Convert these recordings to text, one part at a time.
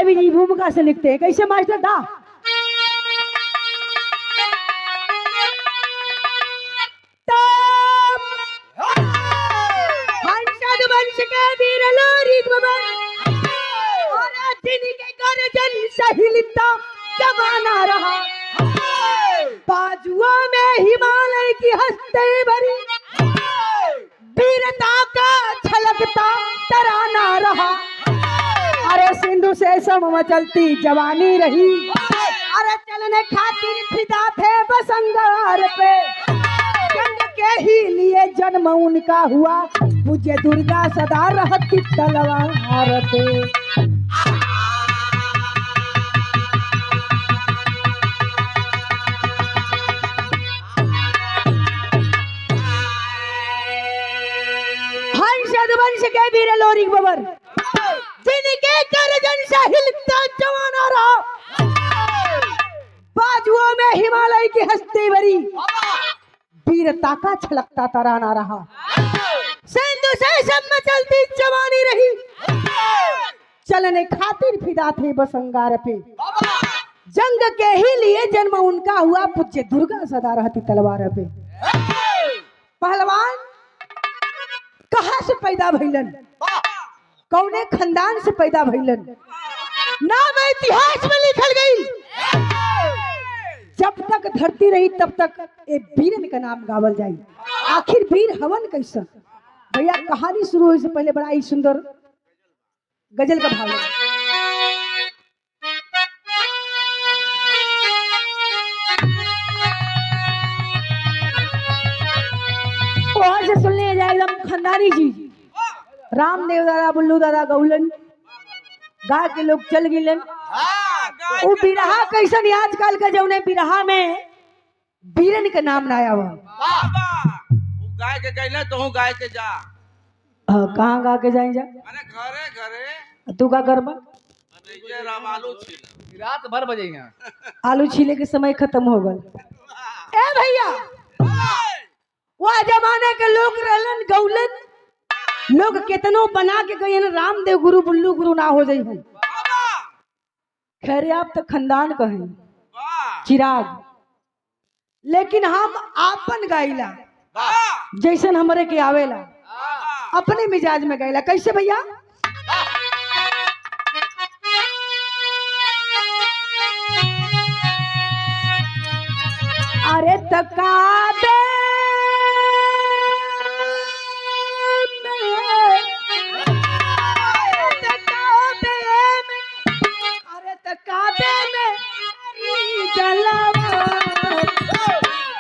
कवि जी भूमिका से लिखते हैं। कैसे मास्टर था? वंश के वीर लोरी के गर्जन सहिलता जमाना रहा, बाजुओं में हिमालय की हस्ती भरी, वीरता का छलकता तराना रहा। अरे सिंधु से सम चलती जवानी रही, अरे चलने खातिर फिदा थे बसंगार पे, जंग के ही लिए जन्म उनका हुआ, मुझे दुर्गा सदा रहती तलवार पे। वंश के वीर लोरी बबर, जिनके गर्जन से हिलता जवाना रहा, बाजुओं में हिमालय की हस्ती भरी, वीरता का छलकता तराना रहा। सिंधु से सब में चलती जवानी रही, चलने खातिर फिदा थे बसंगार पे, जंग के ही लिए जन्म उनका हुआ, पूज्य दुर्गा सदा रहती तलवार पे। पहलवान कहाँ से पैदा भइलन, कौने खानदान से पैदा भइलन, नाम इतिहास में लिखल गई। जब तक धरती रही तब तक ए वीरन का नाम गावल जाई। आखिर वीर हवन कैसा भैया? कहानी शुरू होने से पहले बड़ा ही सुंदर गजल का भाव है। वहां से सुनने जाए एकदम खानदानी जी, रामदेव दादा बुल्लू दादा गौलन गा के लोग चल गिलन। वो बिरहा कैसन आजकल का जौने बिरहा में वीरन के नाम ना आया हुआ, गाय के गई ना तो गाय के जा। कहाँ गा के जाए जा? अरे घरे घरे तू का करबा? आलू छील रात भर बजे आलू छीले के समय खत्म हो गल। ए भैया वह जमाने के लोग रहलन गौलन, लोग कितनो बना के गए रामदेव गुरु बुल्लू गुरु ना हो जाई है। खैर आप तो खानदान कहे चिराग, लेकिन हम आपन गाइला जैसन हमरे के आवेला, अपने मिजाज में गाइला। कैसे भैया? अरे तकाबे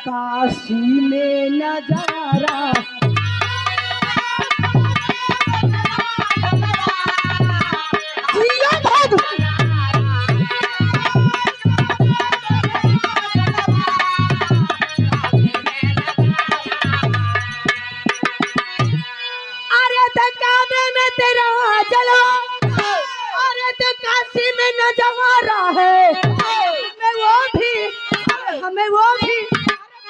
काशी में नजारा, अरे तो काबे में तेरा जलवा, अरे तो काशी में नजारा है, हमें वो भी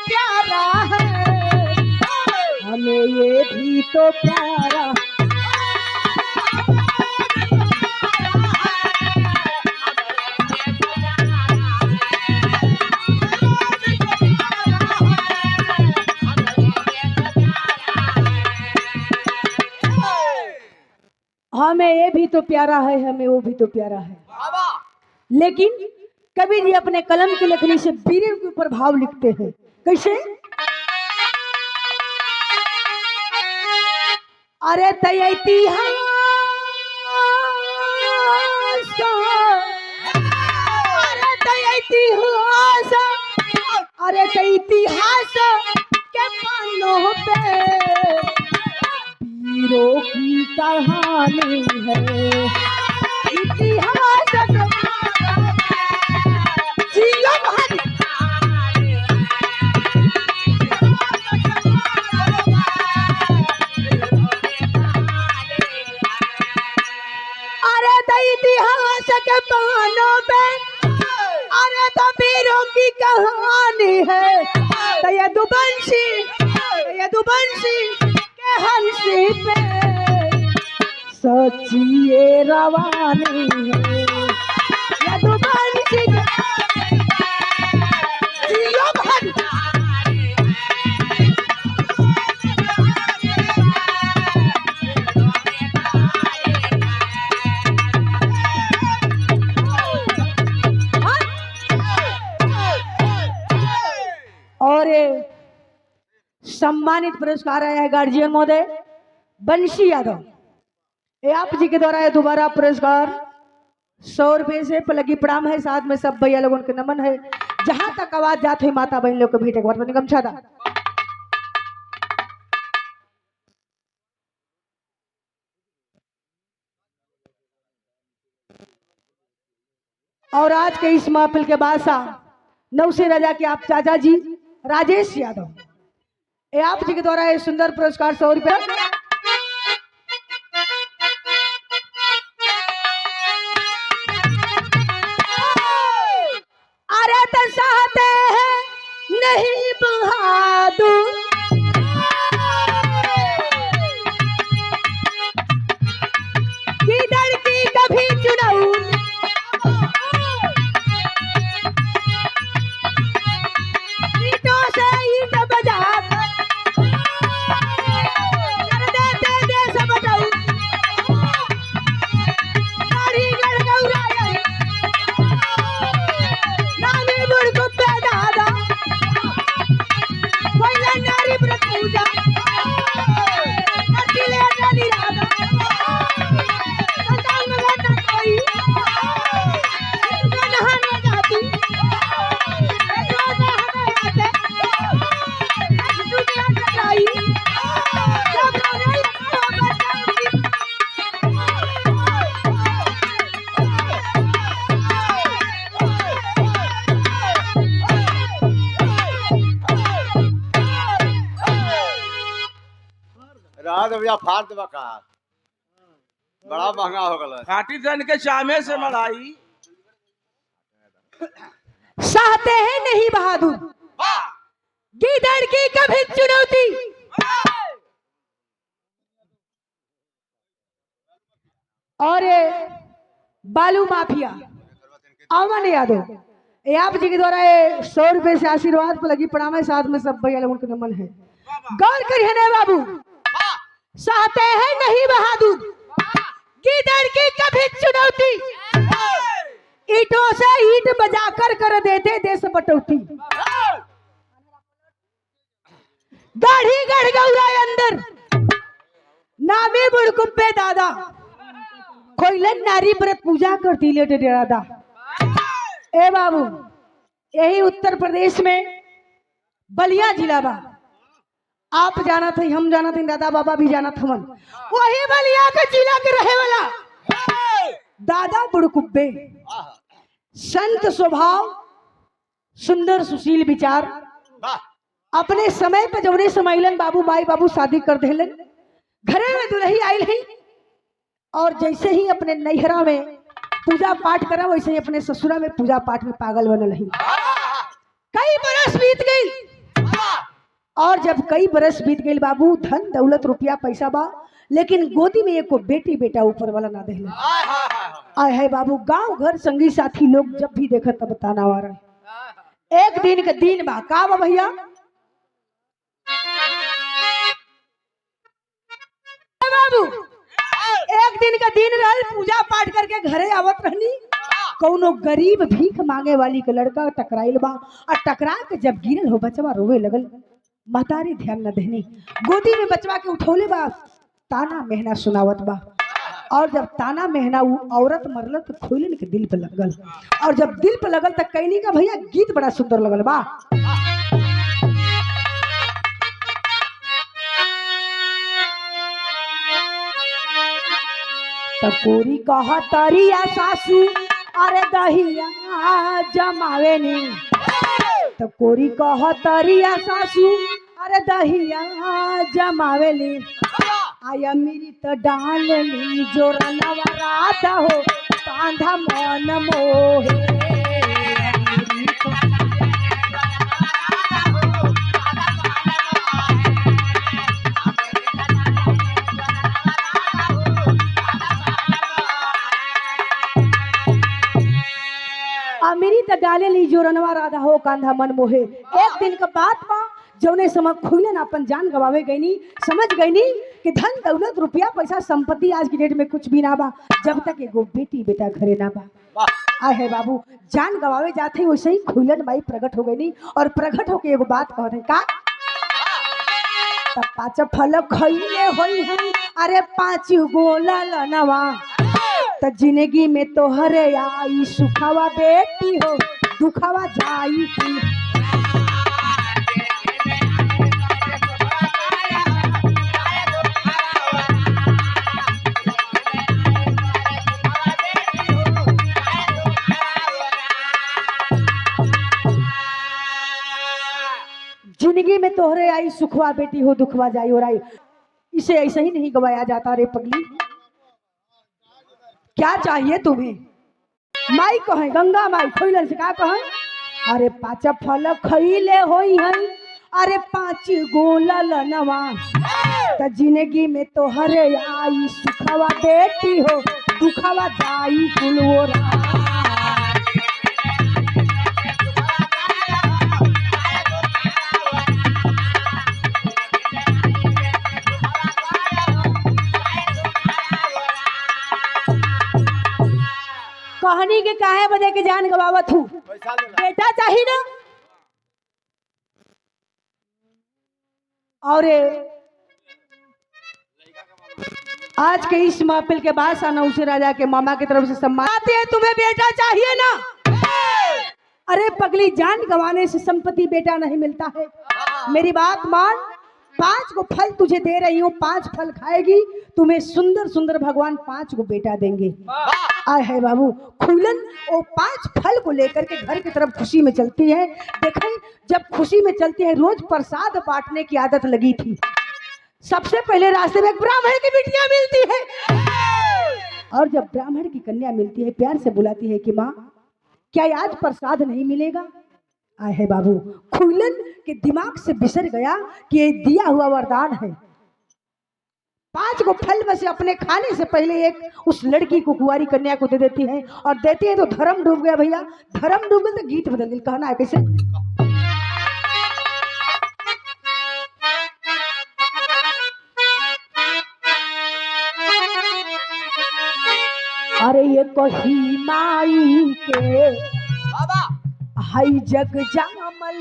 प्यारा है, हमें ये भी तो प्यारा। हमें ये भी तो प्यारा है, हमें वो भी तो प्यारा है। लेकिन कवि जी अपने कलम की लेखनी से वीरों के ऊपर भाव लिखते हैं। कैसे? अरे इतिहास, अरे इतिहास के पन्नों पे वीरों की कहानी है। इतिहास इतिहास के पन्नों पे, अरे तो वीरों की कहानी है। तो ये दुबंशी के हंसी पे सच्ची ये रवानी है। सम्मानित पुरस्कार आया है गार्जियन महोदय बंशी यादव। ये आप जी के द्वारा है दोबारा पुरस्कार 100 रुपये से पलगी प्रणाम है, साथ में सब भैया लोगों के नमन है। जहां तक आवाज जात हुई माता बहन लोग को भेंटे के बाद निगम छादा। और आज के इस महफिल के बादशाह नौसे राजा के आप चाचा जी राजेश यादव, ये आप जी के द्वारा ये सुंदर पुरस्कार 100 रुपये। अरे तो चाहते हैं नहीं बहादुर, किधर की कभी चुनाव रात भैया फाड़ देबा का बड़ा महंगा हो गल। फाटी जन के चामे से मढ़ाई चाहते हैं नहीं बहादुर, गिदड़ की कभी चुनौती। और ये बालू माफिया अमन यादव, ये आप जी के द्वारा ये 100 रुपये से आशीर्वाद पर लगी प्रणाम है, साथ में सब भैया लोगों के नमन है। गौर करिए ना बाबू, चाहते हैं नहीं बहादुर, गिदड़ की कभी चुनौती। ईंटों से ईंट बजाकर कर देते देश बटौती। गाढ़ी गढ़ गौरा अंदर नामे बुड़कुब्बे दादा, कोयलन नारी व्रत पूजा करती लेटे डेरादा। ए बाबू, यही उत्तर प्रदेश में बलिया जिला बा। आप जाना थे, हम जाना थे, दादा बाबा भी जाना था। वही बलिया के जिला के रहे वाला दादा बुड़कुब्बे, संत स्वभाव, सुंदर सुशील विचार। अपने समय पे जौने समयलन बाबू माई बाबू शादी कर देलन, घरे में दुल्ही आयल है और जैसे ही अपने नैहरा में पूजा पाठ करा वैसे ही अपने ससुरा में पूजा पाठ में पागल बनल है। कई बरस बीत गई और जब कई बरस बीत गई बाबू, धन दौलत रुपया पैसा बा, लेकिन गोदी में एको बेटी बेटा ऊपर वाला ना देला। आय है बाबू, गांव घर संगी साथी लोग जब भी देखत तब ताना आ रहा। एक दिन का दिन बा का बा भैया, बाबू एक दिन का दिन रहल, पूजा पाठ करके घरे आवत रहनी, कौनो गरीब भीख मांगे वाली के लड़का टकराइल बा और टकरा के जब गिरल हो बचवा रोवे लगल। महतारी ध्यान न देनी, गोदी में बचवा के उठौले बा, ताना मेहना सुनावत बा। और जब ताना मेहना औरत मरल तो खोलन के दिल पे लगल, और जब दिल पे लगल तो कहनी का भैया गीत बड़ा सुंदर लगल बा। तकोरी कहा तरिया सासू, अरे दहिया जमावे नी। तकोरी कहा तरिया सासू, अरे दहिया जमावे नी। आया मेरी तो डाल ली जोरा नवरात हो, कांधा मन मोहे। मेरी तो डाले ली जोरनवा राधा हो, कांधा मन मोहे। एक दिन का बात बा, जौने समय खुलन अपन जान गवावे गईनी, समझ गईनी कि धन दौलत रुपया पैसा संपत्ति आज की डेट में कुछ भी ना बा, जब तक एगो बेटी बेटा घरे ना बा। आए है बाबू, जान गवावे जाते वैसे ही खुलन माई प्रकट हो गईनी, और प्रकट होके एगो बात कहते का, त पाँच फल खइले होई हैं अरे 5 गोला लनवा त जिंदगी में तोहरे आई सुखवा बेटी हो दुखवा जाई की। जिंदगी में तोहरे आई सुखवा बेटी हो दुखवा जाई और आई। इसे ऐसे ही नहीं गवाया जाता रे पगली। क्या चाहिए तुम्हें? माई कहे गंगा माई खोइलन से का कहे अरे 5 फल खइले होई हई अरे 5 गोला लनवा त जिंदगी में तोहरे आई सुखवा बेटी हो दुखवा जाई कुलवोरा। कहानी के काहे बदे के जान गवावत हूँ? पैसा लेला बेटा चाहिए ना। और आज के इस महफिल के बाद सानौसे राजा के मामा की तरफ से सम्मान आते हैं। तुम्हें बेटा चाहिए ना? अरे पगली जान गंवाने से संपत्ति बेटा नहीं मिलता है। मेरी बात मान। 5 को फल तुझे दे रही हूँ, 5 फल खाएगी तुम्हें सुंदर सुंदर भगवान 5 को बेटा देंगे। आए है बाबू खुलन वो 5 फल को लेकर के घर की तरफ खुशी में चलती है। देखें जब खुशी में चलती है रोज प्रसाद बांटने की आदत लगी थी। सबसे पहले रास्ते में एक ब्राह्मण की बिटिया मिलती है और जब ब्राह्मण की कन्या मिलती है प्यार से बुलाती है कि माँ क्या आज प्रसाद नहीं मिलेगा? आए है बाबू खुलन के दिमाग से बिसर गया कि ये दिया हुआ वरदान है। 5 को फल में से अपने खाने से पहले एक उस लड़की को कुंवारी कन्या को दे देती है और देती है तो धर्म डूब गया भैया। धर्म डूब गया तो गीत बदल गई। कहना है कैसे? अरे ये कही माई के हाई जग जामल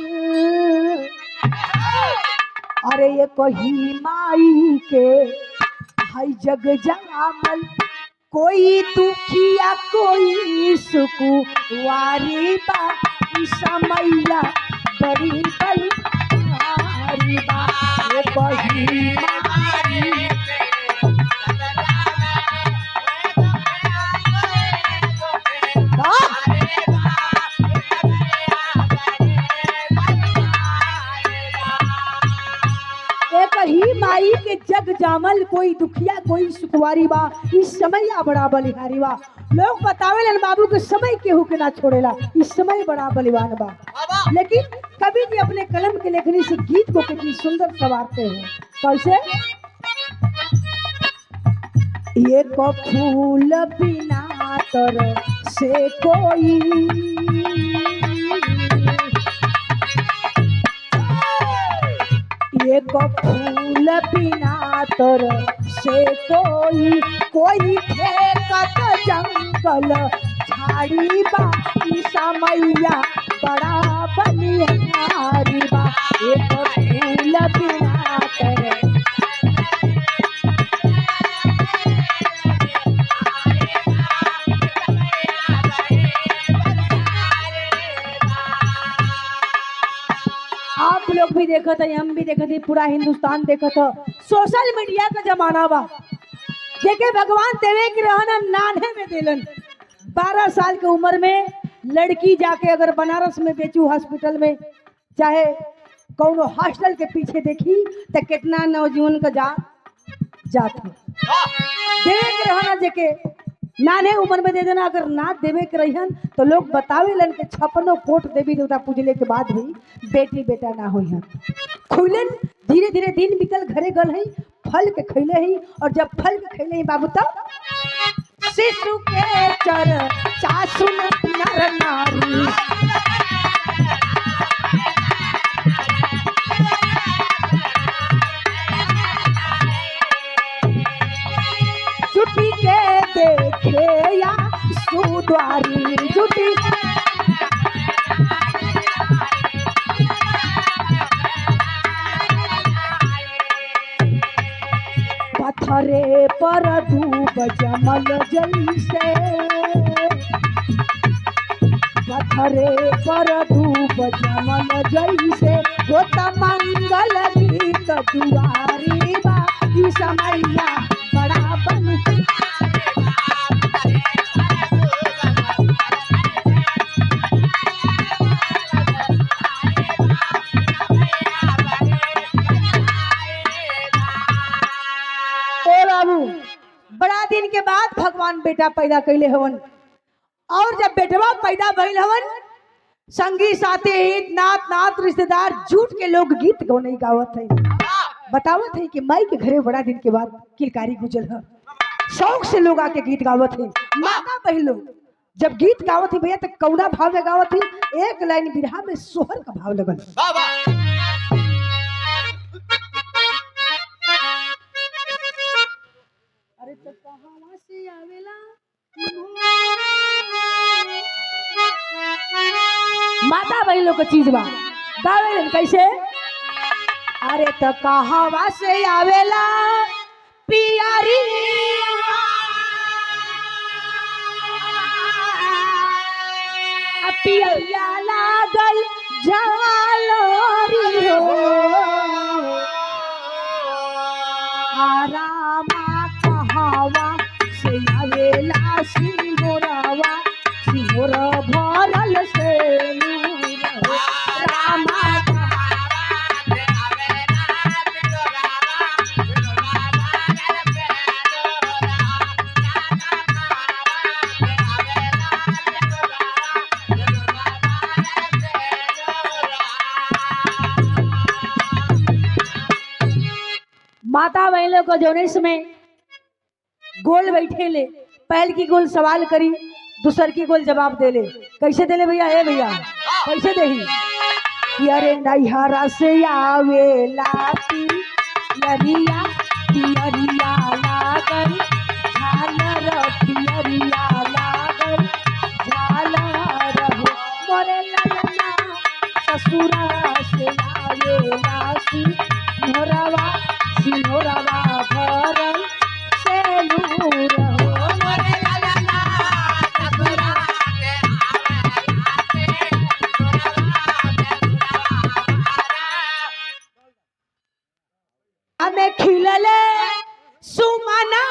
अरे ये कही माई के हाई जग जामल कोई दुखिया कोई सुकुवारी बा समैया बड़ी बलिहारी बा ये कही माई ही माई के जग जामल कोई दुखिया कोई सुकुवारी बा इस समय या बड़ा बलिहारी बा। लोग बतावेलन बाबू के समय केहू के ना छोड़ेला इस समय बड़ा बलिवान बा। लेकिन कवि जी अपने कलम के लेखनी से गीत को कितनी सुंदर संवारते हैं। कैसे? ये को फूल बिना तर से कोई एक फूल बिना तर से कोई फेंकत जंगल झाड़ी बा समैया बड़ा बलिहारी बा एक फूल बिना तर आप लोग भी देखा था हम भी देखा थे पूरा हिंदुस्तान देखा था। सोशल मीडिया का जमाना बा देखे भगवान देवे के रहना नान्हे में देलन। 12 साल की उम्र में लड़की जाके अगर बनारस में बेचू हॉस्पिटल में चाहे कौनो हॉस्टल के पीछे देखी तो कितना नौजवान का जात देवे के रहना जेके नाने उम्र में दे देना। अगर ना देवे के रहियन तो लोग बतावे लन के 56 कोट देवी देवता पूजले के बाद भी बेटी बेटा ना होई हन। खुलन धीरे धीरे दिन बीतल घरे गल है फल के खैले ही और जब फल के खैले ही बाबू तब शिशु के चर चासुन नर नारी छुट्टी के देखे या सुद्वारी छुट्टी पर धूप जमल जैसे, पत्थरे पर धूप जमल जैसे, होत मंगल गीत दुआरी बा, ई समैया बड़ा बन बड़ा दिन के बाद भगवान बेटा पैदा कैले हवन। और जब बेटवा पैदा भइल हवन, संगी साथी हित नात नात रिश्तेदार जुट के लोग गीत गौने गावत है, बतावत है कि माई के घरे बड़ा दिन के बाद किलकारी गुजर है। शौक से लोग आके गीत गावत है। माता बहन लोग जब गीत गावत है भैया तो कौना भाव में गावत है? एक लाइन बिरहा में सोहर का भाव लगल। अरे तो कहां से आवेला माता बहन लोग का चीज बा, गावे कैसे? अरे तो कहां से आवेला पियारी, पिया लागल झालोरी हो, आरामा कहावा से आवेला सिंहोरावा, सिंहोर भरल से रामा माता बहनों को जोने में गोल बैठे ले, पहल की गोल सवाल करी, दूसर की गोल जवाब दे ले। कैसे दे ले भैया? हे भैया कैसे दे? अरे नैहरा से आवेला पियरिया, पियरिया लागल झालर, पियरिया लागल झालर हो, मोरे ललना ससुरा से आवेला सिंहोरवा, सिंहोरवा भरल से नूर हो, मोरे ललना ससुरा से हमें खिलले सुमना,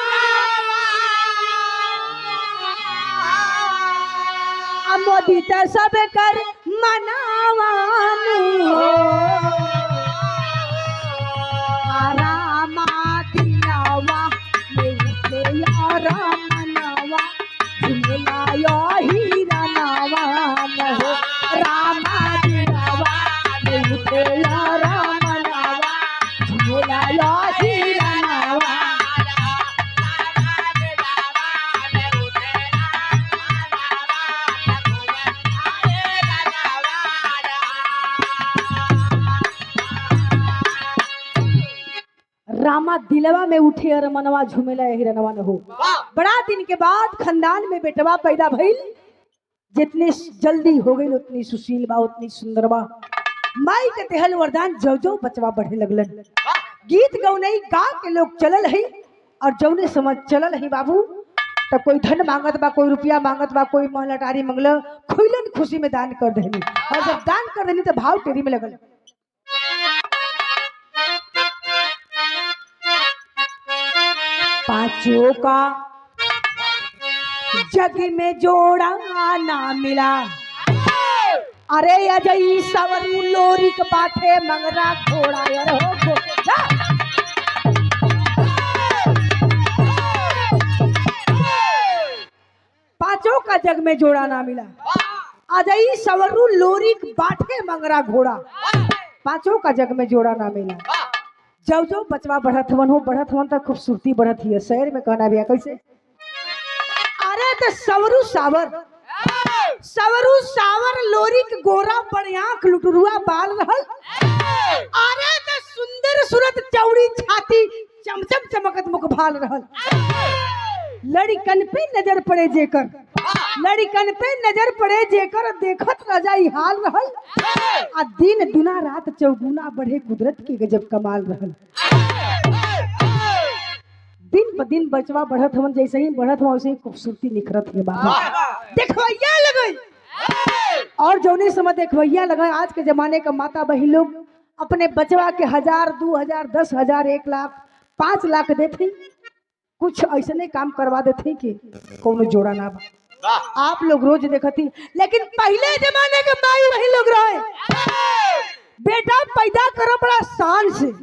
मोदित सब कर मनावान हो, रामा दिलवा में उठे और मनवा झूमेला यही रनवा न हो। बड़ा दिन के बाद खानदान में बेटवा पैदा भइल, जितनी जल्दी हो गई उतनी सुशील बा, उतनी सुंदर बा। माई के देहल वरदान जो जो बचवा बढ़े लगलन। गीत गौनई गा के लोग चलल है, और जौने समझ चलल है बाबू, तो कोई धन मांगत बा, कोई रुपया मांगत बा, कोई लटारी मंगल, खुलन खुशी में दान कर देनी। और जब दान कर देनी तो भाव टेरी में लगल। पांचों का जग में जोड़ा ना मिला, अरे अजय सवरू लोरी के बाटे मंगरा घोड़ा यार हो पांचों का जग में जोड़ा ना मिला, अजय सवरू लोरी के बाटे मंगरा घोड़ा, पांचों का जग में जोड़ा ना मिला। जो जो बचवा बढ़त हवन हो, बढ़त हवन तो खूबसूरती बढ़त ही है। शहर में कहना भी कैसे? अरे तो सवरू सावर, सवरू सावर लोरी के गोरा बढ़िया लुटुरुआ बाल रहल, अरे तो सुंदर सूरत चौड़ी छाती चमचम चमकत मुख भाल रहल। लड़कन पे नजर पड़े जेकर, लड़कन पे नजर पड़े जेकर देखत रजाई हाल रहल, आ दिन दुना रात चौगुना बढ़े कुदरत के गजब कमाल रहल। दिन ब दिन बचवा बढ़त हवन, जैसे ही बढ़त हवन वैसे ही खूबसूरती निखरत है बाबू। देखवैया लगई और जौने समय देखवैया लगा। आज के जमाने का माता बहन लोग अपने बचवा के 1000, 2000, 10,000, 1 लाख, 5 लाख देते, कुछ ऐसे काम करवा देते कि कोनो जोड़ा ना बा। आप लोग रोज देखती, लेकिन पहले जमाने के माई बहन लोग रहे, बेटा पैदा करो बड़ा शान से,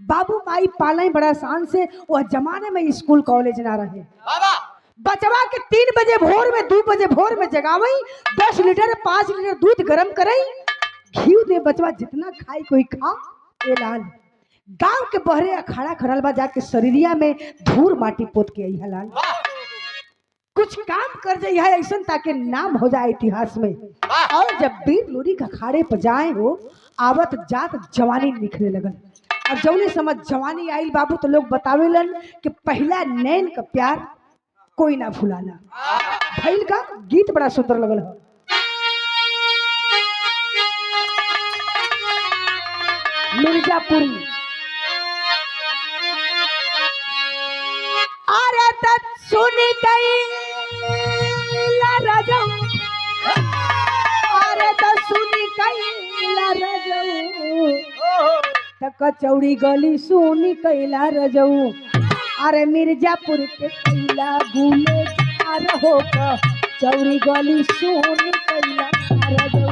बाबू माई पाले बड़ा शान से। वह जमाने में स्कूल कॉलेज ना रहे। बचवा के 3 बजे भोर में, 2 बजे भोर में जगावई, 10 लीटर 5 लीटर दूध गरम करई, घी दे बचवा जितना खाई कोई खा। ए लाल गांव के बहरे अखाड़ा खड़ल बा, जाके शरीरिया में धूर माटी पोत के आई लाल, कुछ काम कर जाए है ऐसा ताकि नाम हो जाए इतिहास में। और जब वीर लोरी का अखाड़े पर जाए हो, आवत जात जवानी निखरे लगन। और जौने समझ जवानी आई बाबू तो लोग बतावेलन कि पहला नैन का प्यार कोई ना भुलाना। भैल का गीत बड़ा सुंदर लगल है। मिर्जापुरी अरे तत् सुनी कैला रजऊ, अरे तत् सुनी कैला रजऊ, त कचौड़ी गली सुनी कैला रजऊ। अरे मिर्जापुर के कैला गुले जार हो, कचौड़ी गली सुनी कैला रजऊ।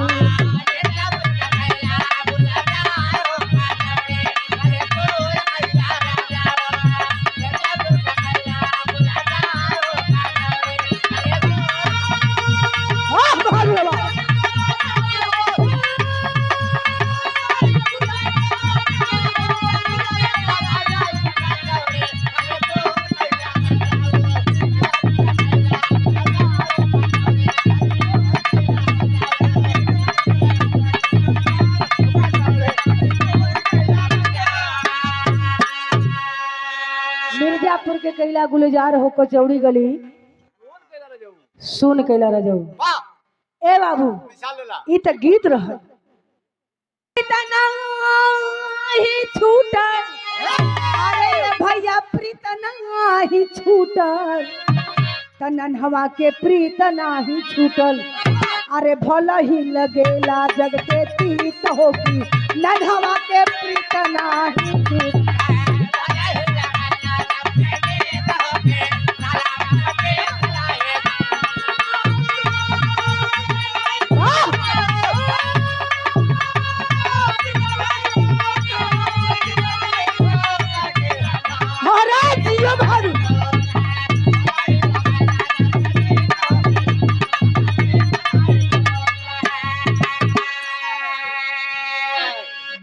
मिर्जापुर के कैला गुलजार हो, कचौड़ी गली सुन कैला रजऊ। ए बाबू ई त गीत रह प्रीतना ही छूटल, अरे भैया प्रीतना ही छूटल, तनन हवा के प्रीतना ही छूटल। अरे भला ही लगेला जग के तीत होगी, नन हवा के प्रीतना ही छूटल।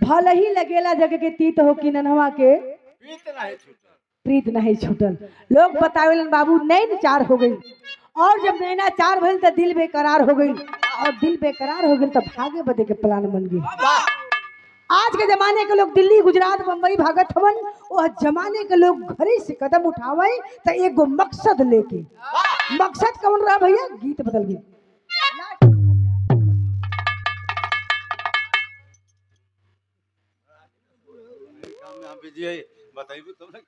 भले ही लगेला जग के तीत हो कि ननहवा के प्रीत नहीं छूटल। लोग बतावेलन बाबू नैन चार हो गई, और जब नैना चार भइल तो दिल बेकरार हो गई, और दिल बेकरार हो गई तो भागे बदे के प्लान बन गई। आज के जमाने के लोग दिल्ली, गुजरात, बम्बई भागत हवन, वह जमाने के लोग घरे से कदम उठावे तो एगो मकसद लेके। मकसद कौन रहा भैया? गीत बदल गई। बताइए तुम ना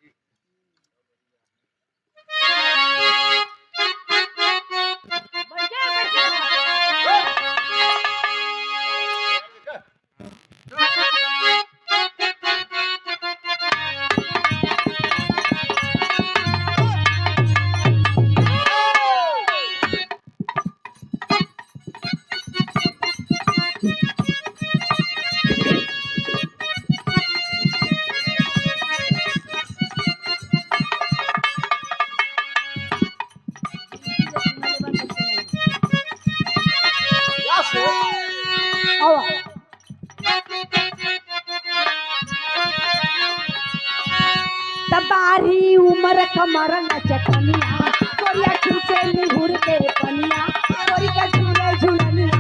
तबारी उमर कमर नचकनिया, कोरिया खींचे निहुर के पनिया, कोरी का झूले झूलनिया।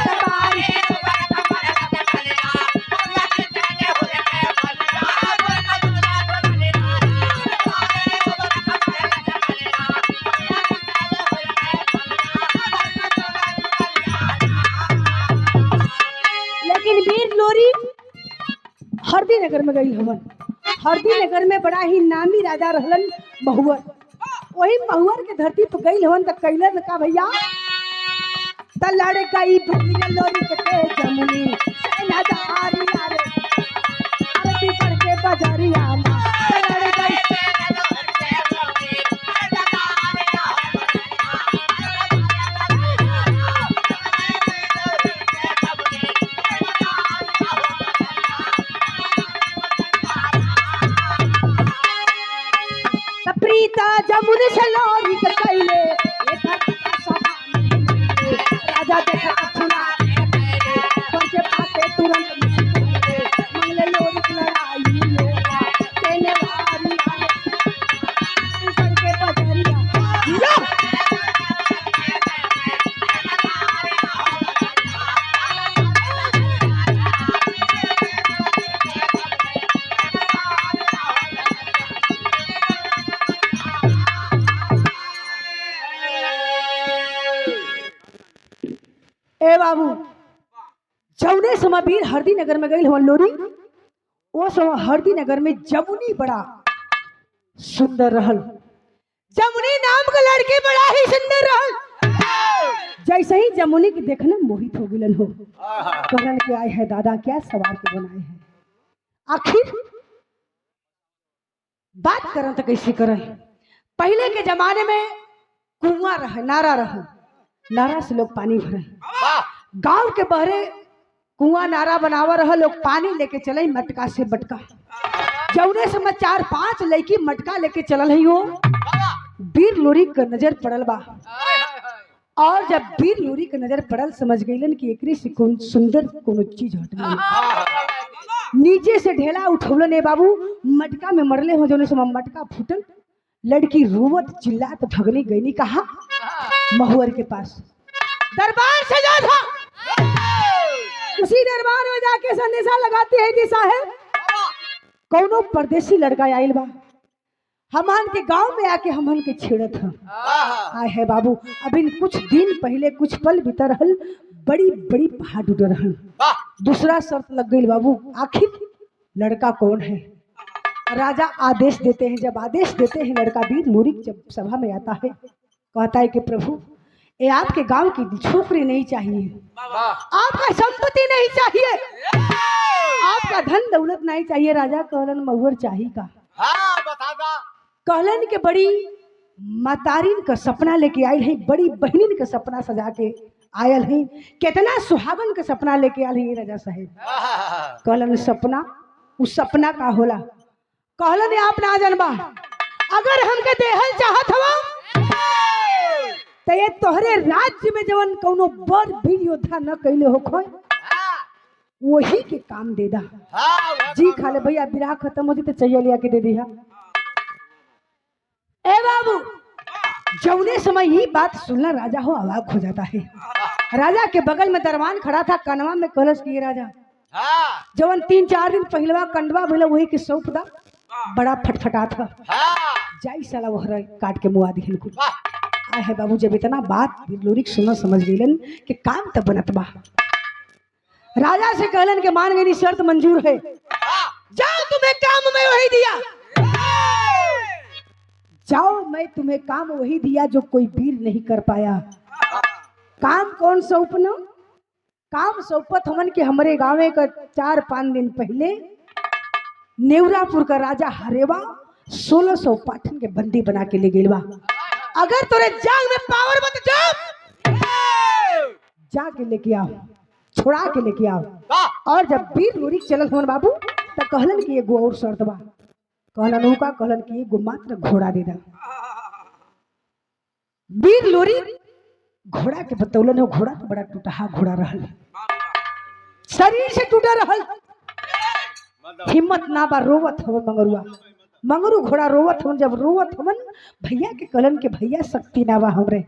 तबारी उमर कमर नचकनिया, कोरिया खींचे निहुर के पनिया, कोरी का झूले झूलनिया। तबारी उमर कमर नचकनिया, कोरिया खींचे निहुर के पनिया। लेकिन वीर लोरी हरदी नगर में गई हमन, हरदी नगर में बड़ा ही नामी राजा रहलन महुअर। वही महुअर के धरती पर गई हवन त कैलन का भैया त लड़ गई भैया लोरी के जमुनी सेनादारी आरे आरती करके बजरिया में त लड़ गई प्रीता जमुन से लोरी के कैले एक सभा में राजा देखा छुड़ा पंचे पाते तुरंत मंगले लोरी की लड़ाई लेगा तेने वारी करके बजरिया ए बाबू जौने समय वीर हरदी नगर में गई हवन लोरी वो समय हरदी नगर में जमुनी बड़ा सुंदर रहल। जमुनी नाम का लड़की बड़ा ही सुंदर रहल। जैसे ही जमुनी के देखने मोहित हो गिलन हो कहलन के आए है दादा क्या सवार के बनाए हैं। आखिर बात करन तो कैसे करें। पहले के जमाने में कुआं रहे नारा रहे नारा से लोग पानी भरे। गांव के बहरे कुआं नारा बनावा रहा लोग पानी लेके चले मटका से मटका। जौने समय 4-5 लड़की मटका लेके चलल है वो वीर लोरी का नजर पड़ल बा। और जब वीर लोरी का नजर पड़ल समझ गईलन कि एकरी से कौन सुंदर कोनो चीज हटल। नीचे से ढेला उठौलन ए बाबू मटका में मरले हो। जौने समय मटका फूटल लड़की रोवत चिल्लात भगनी गईनी कहा महुअर के पास दरबार सजा था। उसी दरबार में जाके संदेशा लगाते हैं कि साहब कौनो परदेसी लड़का आइल बा हमन के गांव में आके हमन के छेड़त ह। आए है बाबू अभी कुछ दिन पहले कुछ पल बीतर रहल बड़ी बड़ी पहाड़ उड़ रहल। दूसरा शर्त लग गई बाबू आखिर लड़का कौन है। राजा आदेश देते हैं। जब आदेश देते हैं लड़का वीर लोरी जब सभा में आता है कहता है कि प्रभु ये आपके गांव की छोकरी नहीं चाहिए, आपका संपत्ति नहीं चाहिए, आपका धन दौलत नहीं चाहिए। राजा कहलन महुअर चाहिए का। कहलन के बड़ी मातारिन का सपना लेके आयल है, बड़ी बहनिन का सपना सजा के आयल है, कितना सुहागन का सपना लेके आयल है राजा साहेब। कहलन सपना उस सपना का होला। कहलन आप ना जनबा अगर हमके देहल चाहत हवा तो ये तोहरे राज्य में जवन कौनो बड़ वीर योद्धा न कैले हो खोय वही के काम दे दा। जी खाले भैया विराह खत्म हो तो चाहिए लिया के दे दिया। ए बाबू जौने समय ही बात सुनना राजा हो अवाक हो जाता है। राजा के बगल में दरबान खड़ा था कनवा में कलश किए राजा जवन 3-4 दिन पहलवा कंडवा भला वही के सौंप दा बड़ा फटफटा था। जाई साला वो काट के मुआ दिखन को आए है बाबू। जब इतना बात लोरी सुना समझ गईलन कि काम तब बनत बा। राजा से कहलन के मान गई शर्त मंजूर है। जाओ तुम्हें काम में वही दिया, जाओ मैं तुम्हें काम वही दिया जो कोई वीर नहीं कर पाया। काम कौन सौंपना। काम सौंपत हमन के हमारे गाँव का 4-5 दिन पहले नेवरापुर का राजा हरेवा 1600 पाठन के बंदी बना के ले गेलवा। अगर तोरे जाग में पावर मत जाके लेके आओ, छोड़ा के लेके आओ। और जब वीर लोरी चलल होन बाबू तो कहलन कि एगो और शर्त बा। कहलन का कहलन कि एगो मात्र घोड़ा दे दा। वीर लोरी घोड़ा के बतौलन हो। घोड़ा तो बड़ा टूटा घोड़ा रहल, शरीर से टूटा रहल, हिम्मत ना बा। रोवत हवन मंगरुआ, मंगरू घोड़ा रोवत हवन। जब रोवत हवन भैया के कहलन के भैया शक्ति ना बा हमरे,